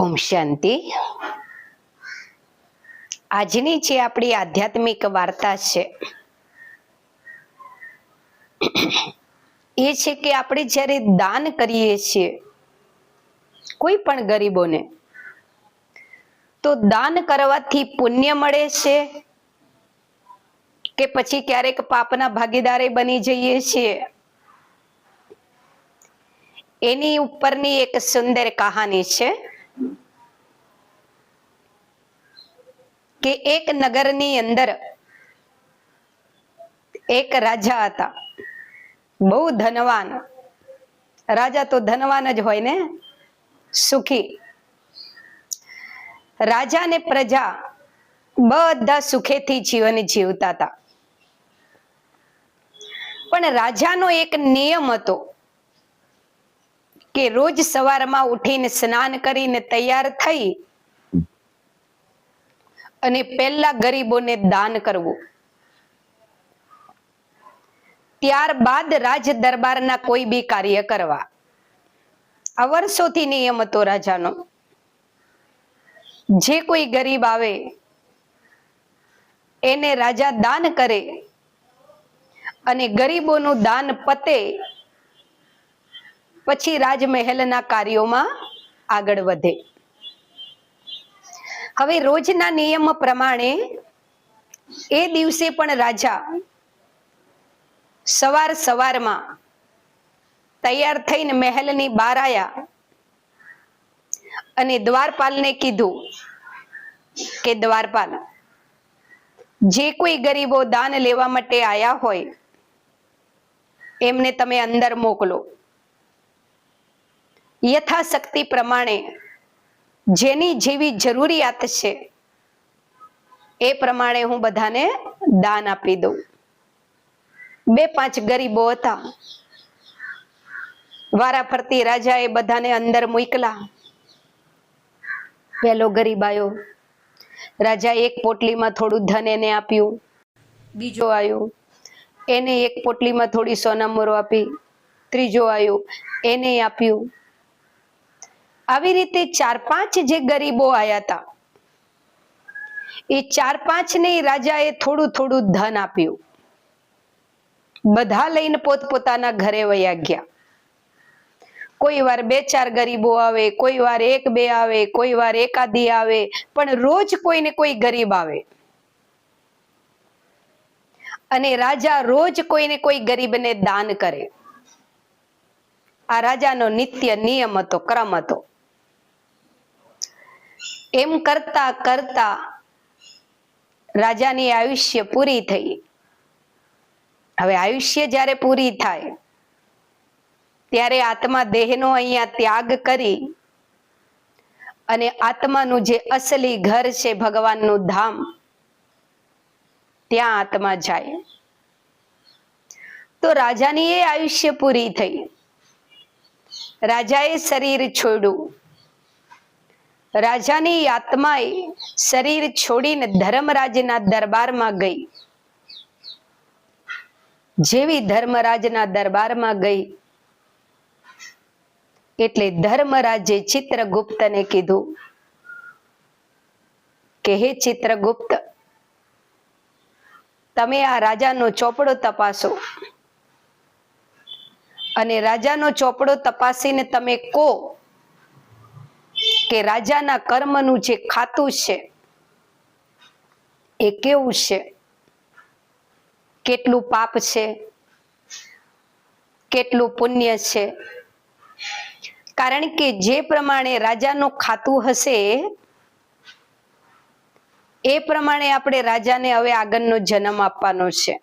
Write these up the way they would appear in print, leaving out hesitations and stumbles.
ઓમ શાંતિ। આજની જે આપણી આધ્યાત્મિક વાર્તા છે એ છે કે આપણે જ્યારે દાન કરીએ છીએ કોઈ પણ ગરીબોને, તો દાન કરવાથી પુણ્ય મળે છે કે પછી ક્યારેક પાપના ભાગીદારે બની જઈએ છીએ, એની ઉપરની એક સુંદર કહાની છે કે એક નગરની અંદર એક રાજા હતા, બહુ ધનવાન રાજા। તો ધનવાન જ હોય ને, સુખી રાજા ને પ્રજા બધા સુખેથી જીવન જીવતા હતા। પણ રાજાનો એક નિયમ હતો કે રોજ સવારમાં ઉઠીને સ્નાન કરીને તૈયાર થઈ અને પહેલા ગરીબોને દાન કરવું, ત્યારબાદ રાજ દરબારના કોઈ બી કાર્ય કરવા। આ વર્ષોથી નિયમ હતો રાજાનો। જે કોઈ ગરીબ આવે એને રાજા દાન કરે અને ગરીબોનું દાન પતે પછી રાજમહેલના કાર્યોમાં આગળ વધે। હવે રોજના નિયમ પ્રમાણે એ દિવસે પણ રાજા સવારમાં તૈયાર થઈને મહેલની બહાર આવ્યા અને દ્વારપાલને કીધું કે દ્વારપાલ, જે કોઈ ગરીબો દાન લેવા માટે આયા હોય એમને તમે અંદર મોકલો। યથાશક્તિ પ્રમાણે જેની જેવી જરૂરિયાત છે એ પ્રમાણે હું બધાને દાન આપી દઉં। 2-5 ગરીબો હતા, વારા ફરતી રાજાએ બધાને અંદર મોકલા। પેલો ગરીબ આવ્યો, રાજા એક પોટલીમાં થોડું ધન એને આપ્યું। બીજો આવ્યો, એને એક પોટલીમાં થોડી સોનામોરો આપી। ત્રીજો આવ્યો, એને આપ્યું। આવી રીતે 4-5 જે ગરીબો આયા હતા એ 4-5 ને રાજાએ થોડું થોડું ધન આપ્યું। બધા લઈને પોતપોતાના ઘરે વયા ગયા। કોઈ વાર 2-4 ગરીબો આવે, કોઈ વાર 1-2 આવે, કોઈ વાર એકાદી આવે, પણ રોજ કોઈને કોઈ ગરીબ આવે અને રાજા રોજ કોઈને કોઈ ગરીબને દાન કરે। આ રાજાનો નિત્ય નિયમ હતો, ક્રમ હતો। એમ કરતા કરતા રાજાની આયુષ્ય પૂરી થઈ। હવે આયુષ્ય જ્યારે પૂરી થાય ત્યારે આત્મા દેહનો અહીંયા ત્યાગ કરી અને આત્માનું જે અસલી ઘર છે ભગવાનનું ધામ, ત્યાં આત્મા જાય। તો રાજાની એ આયુષ્ય પૂરી થઈ, રાજાએ શરીર છોડ્યું। રાજાની આત્માએ શરીર છોડીને ધર્મરાજના દરબારમાં ગઈ। જેવી ધર્મરાજના દરબારમાં ગઈ એટલે ધર્મરાજે ચિત્રગુપ્તને કીધું કે હે ચિત્રગુપ્ત, તમે આ રાજાનો ચોપડો તપાસો અને રાજાનો ચોપડો તપાસીને તમે કહો કે રાજાના કર્મનું જે ખાતું છે એ કેવું છે, કેટલું પાપ છે, કેટલું પુણ્ય છે। કારણ કે જે પ્રમાણે રાજાનું ખાતું હશે એ પ્રમાણે આપણે રાજાને હવે આગળનો જન્મ આપવાનો છે।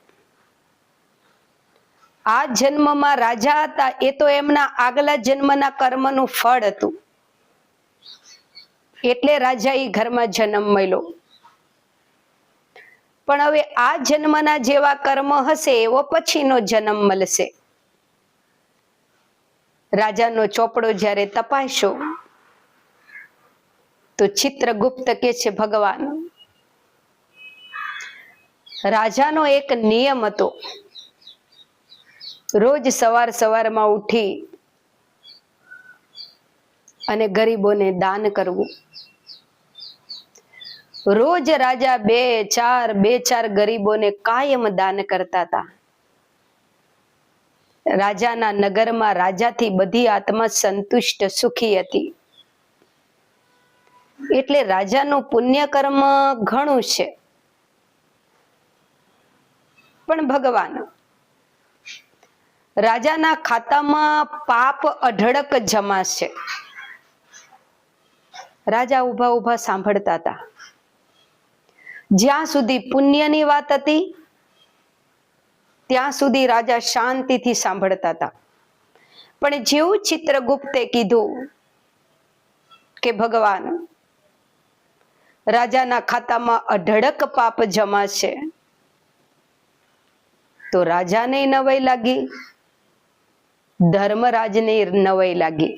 આ જન્મમાં રાજા હતા એ તો એમના આગલા જન્મના કર્મનું ફળ હતું, એટલે રાજા એ ઘરમાં જન્મ મળ્યો। પણ હવે આ જન્મના જેવા કર્મ હશે એવો પછીનો જન્મ મળશે। રાજાનો ચોપડો જ્યારે તપાસ્યો તો ચિત્રગુપ્ત કે છે, ભગવાન, રાજાનો એક નિયમ હતો, રોજ સવારમાં ઉઠી અને ગરીબોને દાન કરવું. રોજ રાજા બે ચાર ગરીબોને કાયમ દાન કરતા હતા. રાજાના નગરમાં રાજાથી બધી આત્મા સંતુષ્ટ સુખી હતી. એટલે રાજાનું પુણ્ય કર્મ ઘણું છે. પણ ભગવાન રાજાના ખાતામાં પાપ અઢળક જમાશે. રાજા ઉભા ઉભા સાંભળતા હતા. જ્યાં સુધી પુણ્યની વાત હતી ત્યાં સુધી રાજા શાંતિથી સાંભળતા હતા. પણ જેવું ચિત્રગુપ્તે કીધું કે ભગવાન રાજાના ખાતામાં અઢળક પાપ જમાશે, તો રાજાને નવાઈ લાગી, ધર્મરાજને નવાઈ લાગી.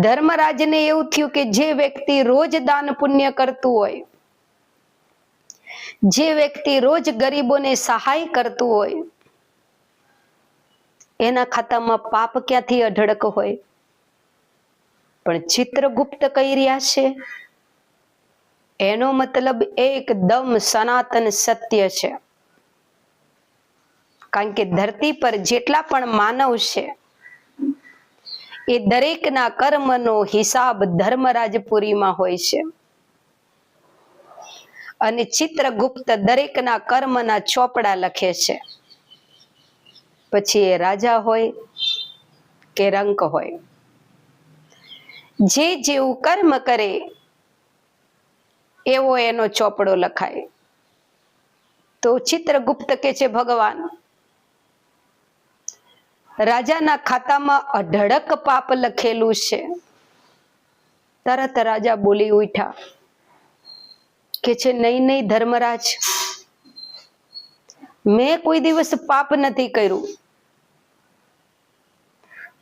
ધર્મરાજને એવું થયું કે જે વ્યક્તિ રોજ દાન પુણ્ય કરતું હોય, જે વ્યક્તિ રોજ ગરીબોને સહાય કરતું હોય, એના ખાતામાં પાપ ક્યાંથી અઢળક હોય? પણ ચિત્રગુપ્ત કહી રહ્યા છે એનો મતલબ એકદમ સનાતન સત્ય છે. કારણ કે ધરતી પર જેટલા પણ માનવ છે એ દરેકના કર્મનો હિસાબ ધર્મરાજપુરીમાં હોય છે. અને ચિત્રગુપ્ત દરેકના કર્મના ચોપડા લખે છે. પછી એ રાજા હોય કે રંક હોય, જે જેવું કર્મ કરે એવો એનો ચોપડો લખાય. તો ચિત્રગુપ્ત કે છે ભગવાન રાજાના ખાતામાં અઢળક પાપ લખેલું છે. તરત રાજા બોલી ઉઠ્યા કે છે નહીં ધર્મરાજ, મેં કોઈ દિવસ પાપ નથી કર્યું.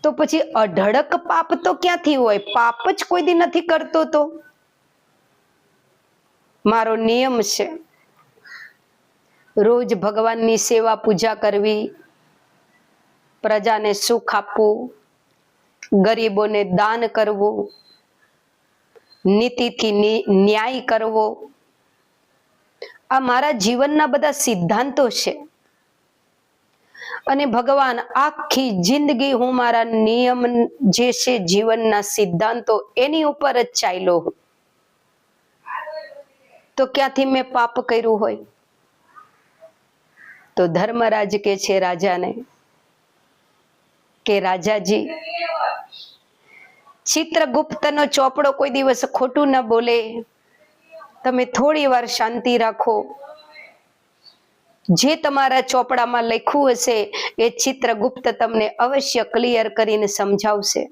તો પછી અઢળક પાપ તો ક્યાંથી હોય? પાપ જ કોઈ દી નથી કરતો. તો મારો નિયમ છે રોજ ભગવાનની સેવા પૂજા કરવી, પ્રજાને સુખ આપવું, ગરીબોને દાન કરવું, નીતિથી ન્યાય કરવો. આ મારા જીવનના બધા સિદ્ધાંતો છે. અને ભગવાન આખી જિંદગી હું મારા નિયમ જે છે જીવનના સિદ્ધાંતો એની ઉપર જ ચાલ્યો હું. તો ક્યાંથી મેં પાપ કર્યું હોય? તો ધર્મરાજ કે છે રાજાને કે રાજાજી, ચિત્રગુપ્તનો ચોપડો કોઈ દિવસ ખોટું ન બોલે. તમે થોડી વાર શાંતિ રાખો. જે તમારા ચોપડામાં લખ્યું હશે એ ચિત્રગુપ્ત તમને અવશ્ય ક્લિયર કરીને સમજાવશે.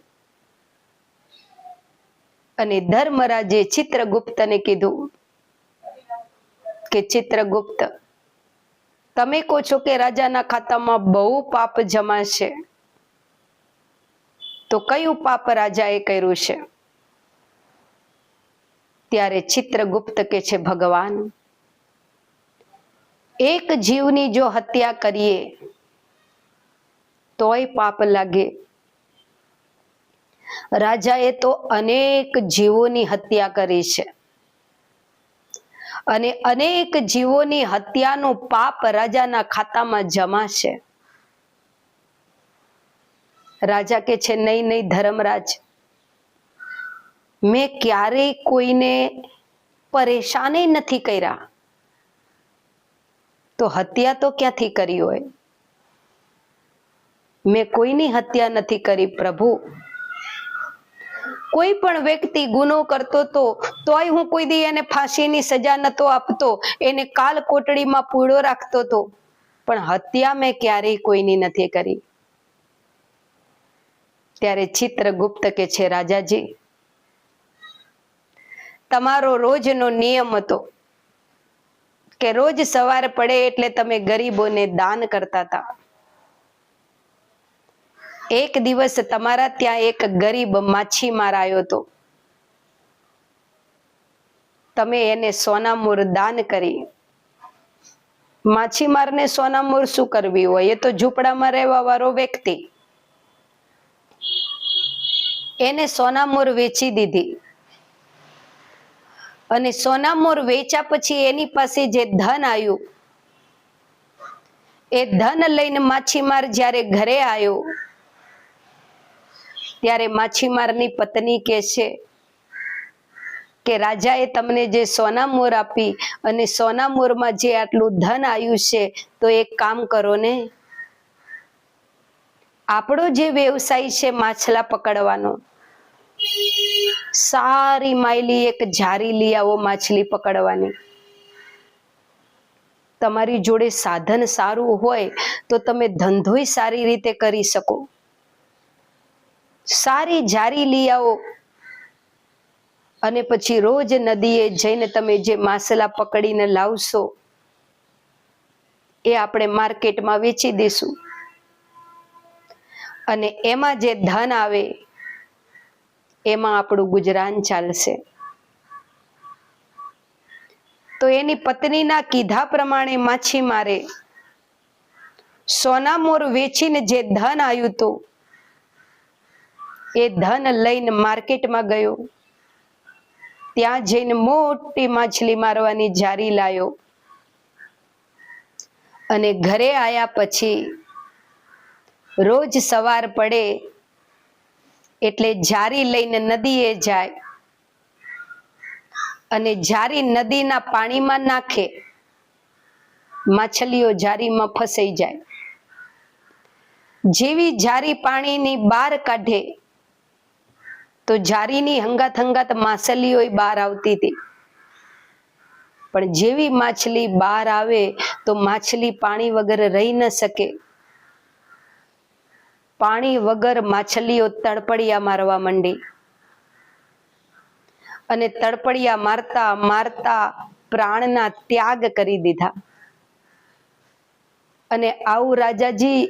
અને ધર્મરાજે ચિત્રગુપ્તને કીધું કે ચિત્રગુપ્ત, તમે કહો છો કે રાજાના ખાતામાં બહુ પાપ જમાશે, તો કયું પાપ રાજાએ કર્યું છે? ત્યારે ચિત્રગુપ્ત કે છે ભગવાન, એક જીવની જો હત્યા કરીએ તોય પાપ લાગે. રાજાએ તો અનેક જીવોની હત્યા કરી છે અને અનેક જીવોની હત્યાનું પાપ રાજાના ખાતામાં જમાશે. રાજા કે છે નહીં ધર્મરાજ, મેં ક્યારેય કોઈને પરેશાન નથી કર્યા. તો હત્યા તો ક્યાંથી કરી હોય? મેં કોઈની હત્યા નથી કરી પ્રભુ. કોઈ પણ વ્યક્તિ ગુનો કરતો તોય હું કોઈ દી એને ફાંસીની સજા નતો આપતો, એને કાલ કોટડીમાં પૂળો રાખતો હતો. પણ હત્યા મેં ક્યારેય કોઈની નથી કરી. ત્યારે ચિત્રગુપ્ત કે છે રાજાજી, તમારો રોજનો નિયમ હતો કે રોજ સવાર પડે એટલે તમે ગરીબોને દાન કરતા હતા. એક દિવસ તમારા ત્યાં એક ગરીબ માછીમાર આવ્યો હતો. તમે એને સોનામૂર દાન કરી. માછીમારને સોનામૂર શું કરવી હોય? એ તો ઝૂંપડામાં રહેવા વાળો વ્યક્તિ. એને સોનામોર વેચી દીધી અને સોનામોર વેચ્યા પછી એની પાસે જે ધન આવ્યું એ ધન લઈને માછીમાર જ્યારે ઘરે આવ્યો ત્યારે માછીમારની પત્ની કહે છે કે રાજાએ તમને જે સોનામોર આપી અને સોનામોરમાં જે આટલું ધન આવ્યું છે તો એક કામ કરો ને, આપણો જે વ્યવસાય છે માછલા પકડવાનો, સારી માયલી એક જારી લઈ આવો માછલી પકડવાની. તમારી જોડે સાધન સારું હોય તો તમે ધંધોય સારી રીતે કરી શકો. સારી જારી લઈ આવો અને પછી રોજ નદીએ જઈને તમે જે માછલા પકડીને લાવશો એ આપણે માર્કેટમાં વેચી દઈશું અને એમાં જે ધન આવે એમાં આપણું ગુજરાન ચાલશે. તો એની પત્નીના કીધા પ્રમાણે માછીમારે સોનામોર વેચીને જે ધન આવ્યું હતું એ ધન લઈને માર્કેટમાં ગયો. ત્યાં જઈને મોટી માછલી મારવાની જારી લાયો અને ઘરે આવ્યા પછી રોજ સવાર પડે એટલે જારી લઈને નદીએ જાય અને જારી નદીના પાણીમાં નાખે. માછલીઓ જારીમાં ફસાઈ જાય. જેવી જારી પાણીની બહાર કાઢે તો જારીની હંગાત હંગાત માછલીઓ બહાર આવતી હતી. પણ જેવી માછલી બહાર આવે તો માછલી પાણી વગર રહી ન શકે. પાણી વગર માછલીઓ તડપડિયા મારવા માંડી અને તડપડિયા મારતા મારતા પ્રાણના ત્યાગ કરી દીધા. અને આવું રાજાજી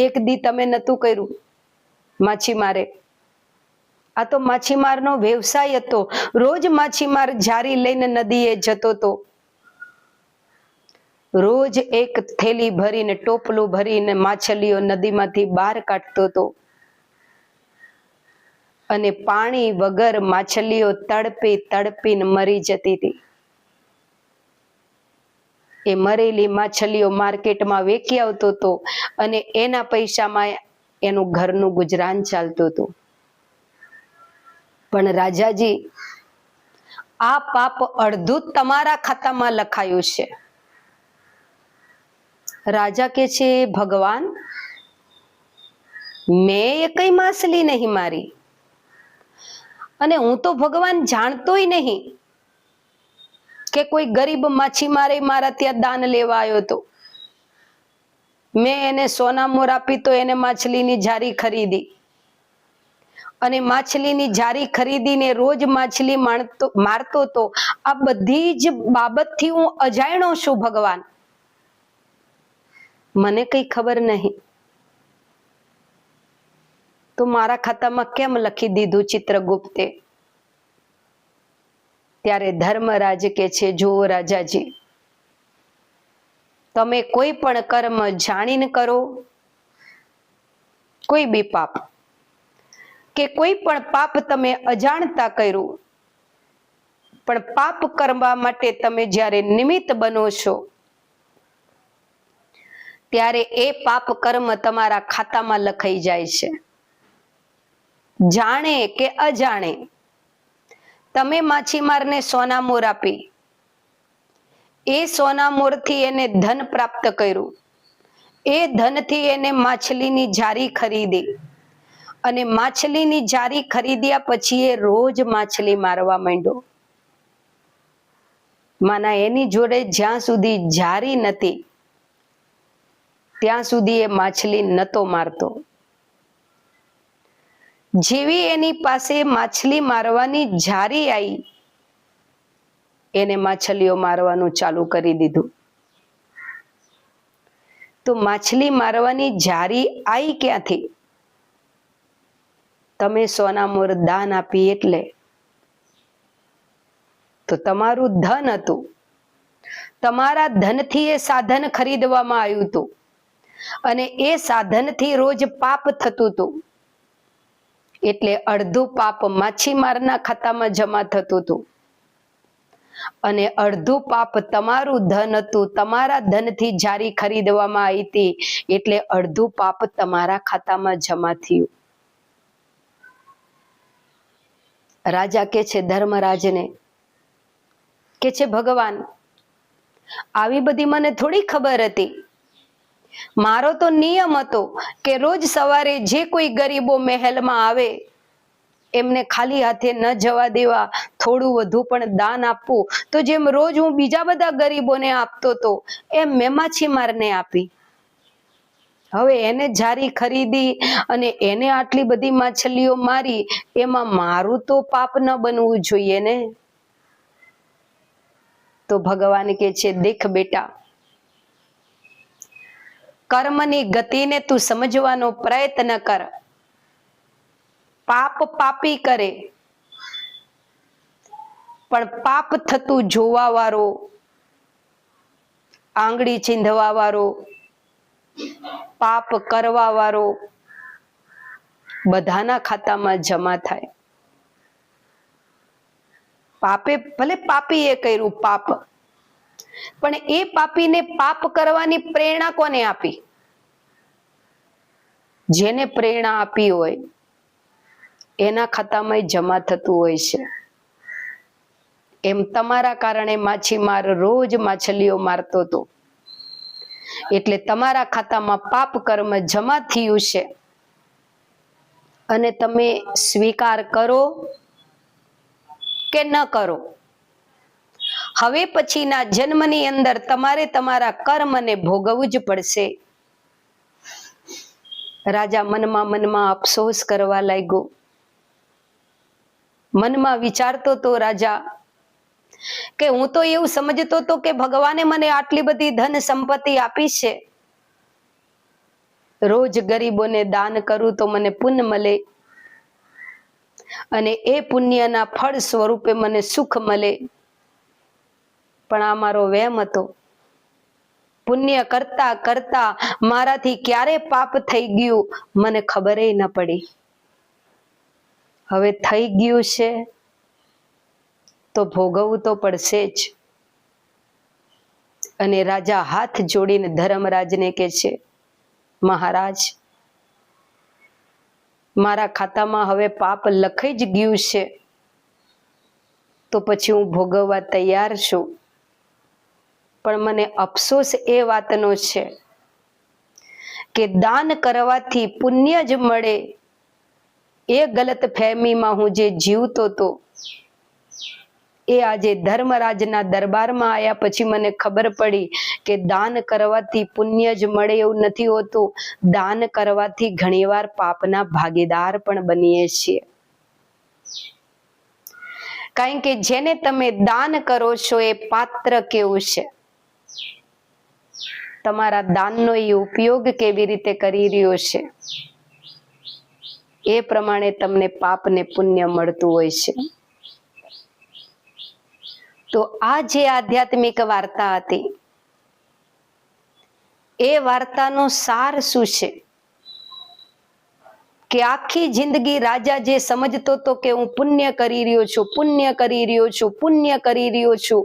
એક દી તમે નતું કર્યું માછીમારે. આ તો માછીમારનો વ્યવસાય હતો. રોજ માછીમાર જારી લઈને નદીએ જતો હતો. રોજ એક થેલી ભરીને ટોપલું ભરીને માછલીઓ નદીમાંથી બહાર કાઢતો હતો અને પાણી વગર માછલીઓ તડપી તડપીને મરી જતી હતી. એ મરેલી માછલીઓ માર્કેટમાં વેચી આવતો હતો અને એના પૈસામાં એનું ઘરનું ગુજરાન ચાલતું હતું. પણ રાજાજી, આ પાપ અડધું તમારા ખાતામાં લખાયું છે. રાજા કે છે, ભગવાન, મેં કઈ માછલી નહીં મારી અને હું તો ભગવાન જાણતોય નહીં કે કોઈ ગરીબ માછીમારે મારા ત્યાં દાન લેવા આવ્યો હતો. મેં એને સોનામોર આપી તો એને માછલીની જારી ખરીદી અને માછલીની જારી ખરીદીને રોજ માછલી મારતો તો. આ બધી જ બાબતથી હું અજાણ્યો છું ભગવાન, મને કઈ ખબર નહીં. તો મારા ખાતામાં કેમ લખી દીધું ચિત્રગુપ્તે? ત્યારે ધર્મરાજ કે છે, જુઓ રાજાજી, તમે કોઈ પણ કર્મ જાણીને કરો, કોઈ બી પાપ કે કોઈ પણ પાપ તમે અજાણતા કર્યું, પણ પાપ કરવા માટે તમે જ્યારે નિમિત્ત બનો છો ત્યારે એ પાપ કર્મ તમારા ખાતામાં લખાઈ જાય છે. જાણે કે અજાણે તમે માછીમારને સોનામોર આપી, એ સોનામોરથી એને ધન પ્રાપ્ત કર્યું, એ ધનથી એને માછલીની જારી ખરીદી અને માછલીની જારી ખરીદ્યા પછી એ રોજ માછલી મારવા માંડ્યો. માના એની જોડે જ્યાં સુધી જારી નથી ત્યાં સુધી એ માછલી નતો મારતો. જેવી એની પાસે માછલી મારવાની જારી આવી, એને માછલીઓ મારવાનું ચાલુ કરી દીધું. તો માછલી મારવાની જારી આવી ક્યાંથી? તમે સોનામોર દાન આપી એટલે. તો તમારું ધન હતું, તમારા ધનથી એ સાધન ખરીદવામાં આવ્યું હતું અને એ સાધનથી રોજ પાપ થતું હતું. એટલે અડધું પાપ માછીમારના ખાતામાં જમા થતું હતું અને અડધું પાપ તમારું ધન હતું, તમારા ધનથી જારી ખરીદવામાં આવી હતી, એટલે અડધું પાપ તમારા ખાતામાં જમા થયું. રાજા કે છે ધર્મરાજને, કે છે ભગવાન, આવી બધી મને થોડી ખબર હતી. મારો તો નિયમ હતો કે રોજ સવારે જે કોઈ ગરીબો મહેલમાં આવે એમને ખાલી હાથે ન જવા દેવા, થોડું વધુ પણ દાન આપવું. તો જેમ રોજ હું બીજા બધા ગરીબોને આપતો હતો એમ મેં માછીમારને આપી. હવે એને જારી ખરીદી અને એને આટલી બધી માછલીઓ મારી, એમાં મારું તો પાપ ન બનવું જોઈએ ને. તો ભગવાન કે છે, દેખ બેટા, કર્મની ગતિને તું સમજવાનો પ્રયત્ન કર. પાપ પાપી કરે, પણ પાપ થતું જોવા વાળો, આંગળી ચીંધવા વાળો, પાપ કરવા વાળો બધાના ખાતામાં જમા થાય. પાપે ભલે પાપીએ કર્યું પાપ, પણ એ પાપીને પાપ કરવાની પ્રેરણા કોને આપી? જેને પ્રેરણા આપી હોય એના ખાતામાં જમા થતું હોય છે. એમ તમારા કારણે માછીમાર રોજ માછલીઓ મારતો હતો, એટલે તમારા ખાતામાં પાપ કર્મ જમા થયું છે. અને તમે સ્વીકાર કરો કે ન કરો, હવે પછીના જન્મની અંદર તમારે તમારા કર્મને ભોગવવું જ પડશે. રાજા મનમાં અફસોસ કરવા લાગ્યો. મનમાં વિચારતો તો રાજા કે હું તો એવું સમજતો હતો કે ભગવાને મને આટલી બધી ધન સંપત્તિ આપી છે, રોજ ગરીબોને દાન કરું તો મને પુણ્ય મળે અને એ પુણ્યના ફળ સ્વરૂપે મને સુખ મળે. પણ આ મારો વહેમ હતો. પુણ્ય કરતા કરતા મારાથી ક્યારે પાપ થઈ ગયું મને ખબર ન પડી. હવે થઈ ગયું છે તો ભોગવવું તો પડશે જ. અને રાજા હાથ જોડીને ધર્મરાજને કહે છે, મહારાજ, મારા ખાતામાં હવે પાપ લખાઈ જ ગયું છે, તો પછી હું ભોગવવા તૈયાર છું. પણ મને અફસોસ એ વાતનો છે કે દાન કરવાથી પુણ્ય જ મળે, એ ગલત ફહેમીમાં હું જે જીવતો હતો, એ આજે ધર્મરાજના દરબારમાં આવ્યા પછી મને ખબર પડી કે દાન કરવાથી પુણ્ય જ મળે એવું નથી હોતું. દાન કરવાથી ઘણીવાર પાપના ભાગીદાર પણ બનીએ છીએ. કારણ કે જેને તમે દાન કરો છો એ પાત્ર કેવું છે, તમારા દાનનો એ ઉપયોગ કેવી રીતે કરી રહ્યો છે, એ પ્રમાણે તમને પાપ ને પુણ્ય મળતું હોય છે. તો આ જે આધ્યાત્મિક વાર્તા હતી, એ વાર્તાનો સાર શું છે કે આખી જિંદગી રાજા જે સમજતો હતો કે હું પુણ્ય કરી રહ્યો છું, પુણ્ય કરી રહ્યો છું, પુણ્ય કરી રહ્યો છું,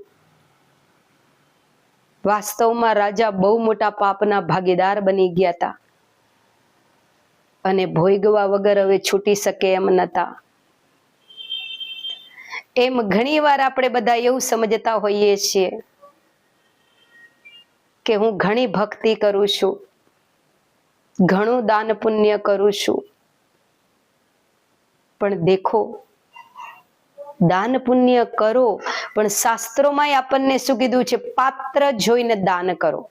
વાસ્તવમાં રાજા બહુ મોટા પાપના ભાગીદાર બની ગયા હતા અને ભોગવા વગર હવે છૂટી શકે એમ નતા. એમ ઘણી વાર આપણે બધા એવું સમજતા હોઈએ છીએ કે હું ઘણી ભક્તિ કરું છું, ઘણું દાન પુણ્ય કરું છું, પણ દેખો, દાન પુણ્ય કરો, પણ શાસ્ત્રોમાં આપણને શું કીધું છે? પાત્ર જોઈને દાન કરો.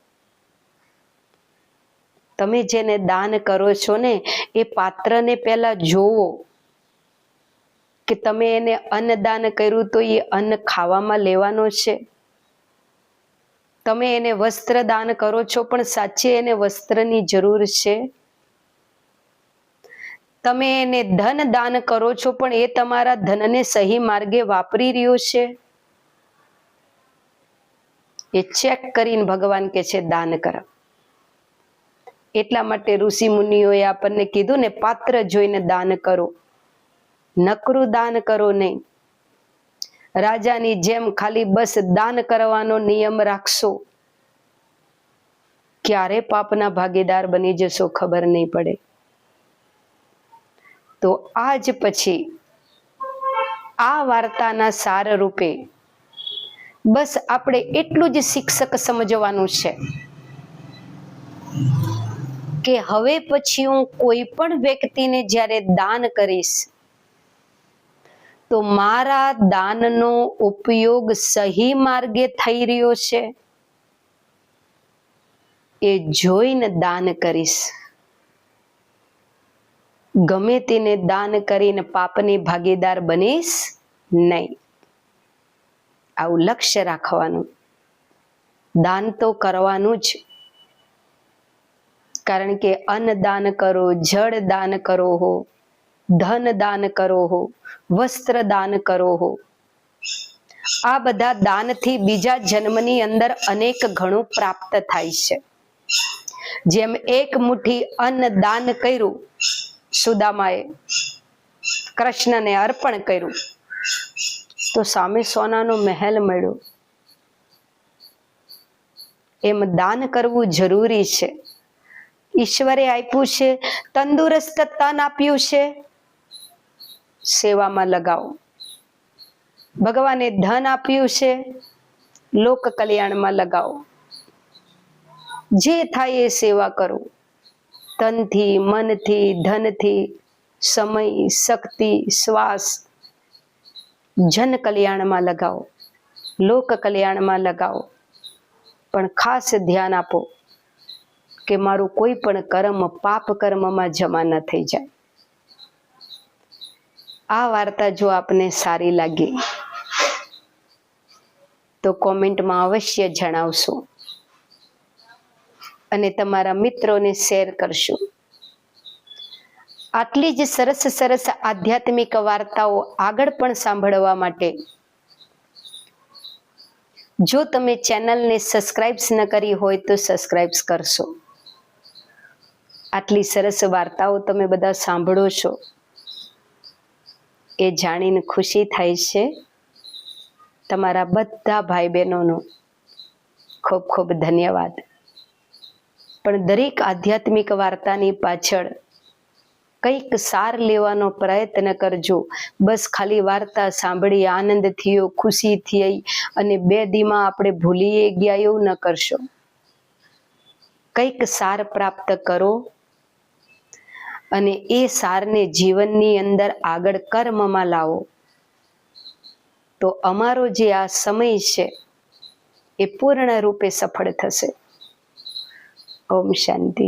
તમે જેને દાન કરો છો ને એ પાત્રને પહેલા જોવો કે તમે એને અન્ન દાન કર્યું તો એ અન્ન ખાવામાં લેવાનો છે. તમે એને વસ્ત્ર દાન કરો છો, પણ સાચે એને વસ્ત્રની જરૂર છે. તમે એને ધન દાન કરો છો, પણ એ તમારા ધનને સહી માર્ગે વાપરી રહ્યો છે. એ ચેક કરીને ભગવાન કે છે દાન કર. એટલા માટે ઋષિ મુનિઓએ આપણને કીધું ને, પાત્ર જોઈને દાન કરો. નકરું દાન કરો નહીં. રાજાની જેમ ખાલી બસ દાન કરવાનો નિયમ રાખશો, ક્યારે પાપના ભાગીદાર બની જશો ખબર નહીં પડે. તો આજ પછી આ વાર્તાના સાર રૂપે બસ આપણે એટલું જ શિક્ષક સમજવાનું છે કે હવે પછી હું કોઈ પણ વ્યક્તિને જ્યારે દાન કરીશ તો મારા દાનનો ઉપયોગ સહી માર્ગે થઈ રહ્યો છે એ જોઈને દાન કરીશ. ગમે તેને દાન કરીને પાપની ભાગીદાર બનીશ નહીં. આવું લક્ષ્ય રાખવાનું. દાન તો કરવાનું જ, કારણ કે અન્ન દાન કરો, જળ દાન કરો હો, ધન દાન કરો હો, વસ્ત્ર દાન કરો હો, આ બધા દાનથી બીજા જન્મની અંદર અનેક ગણું પ્રાપ્ત થાય છે. જેમ એક મુઠ્ઠી અન્ન દાન કર્યું સુદામાએ, કૃષ્ણને અર્પણ કર્યું તો સામે સોનાનો મહેલ મળ્યો. એમ દાન કરવું જરૂરી છે. ઈશ્વરે આપ્યું છે, તંદુરસ્ત તન આપ્યું છે, સેવામાં લગાવો. ભગવાને ધન આપ્યું છે, લોક કલ્યાણમાં લગાવો. જે થાય એ સેવા કરો, તનથી, મનથી, ધનથી, સમય, શક્તિ, શ્વાસ, જન કલ્યાણમાં લગાવો, લોક કલ્યાણમાં લગાવો. પણ ખાસ ધ્યાન આપો કે મારું કોઈ પણ કર્મ પાપ કર્મમાં જમા ન થઈ જાય. આ વાર્તા જો આપને સારી લાગી તો કોમેન્ટમાં અવશ્ય જણાવશો અને તમારા મિત્રોને શેર કરશો. આટલી જ સરસ સરસ આધ્યાત્મિક વાર્તાઓ આગળ પણ સાંભળવા માટે જો તમે ચેનલને સબસ્ક્રાઇબ ન કરી હોય તો સબસ્ક્રાઇબ કરશો. આટલી સરસ વાર્તાઓ તમે બધા સાંભળો છો એ જાણીને ખુશી થાય છે. તમારા બધા ભાઈ બહેનોનો ખૂબ ખૂબ ધન્યવાદ. પણ દરેક આધ્યાત્મિક વાર્તાની પાછળ કંઈક સાર લેવાનો પ્રયત્ન કરજો. બસ ખાલી વાર્તા સાંભળી, આનંદ થયો, ખુશી થઈ અને 2 દીમાં આપણે ભૂલી ગયા એવું ન કરશો. કંઈક સાર પ્રાપ્ત કરો અને એ સારને જીવનની અંદર આગળ કર્મમાં લાવો તો અમારો જે આ સમય છે એ પૂર્ણ રૂપે સફળ થશે. ઓમ શાંતિ.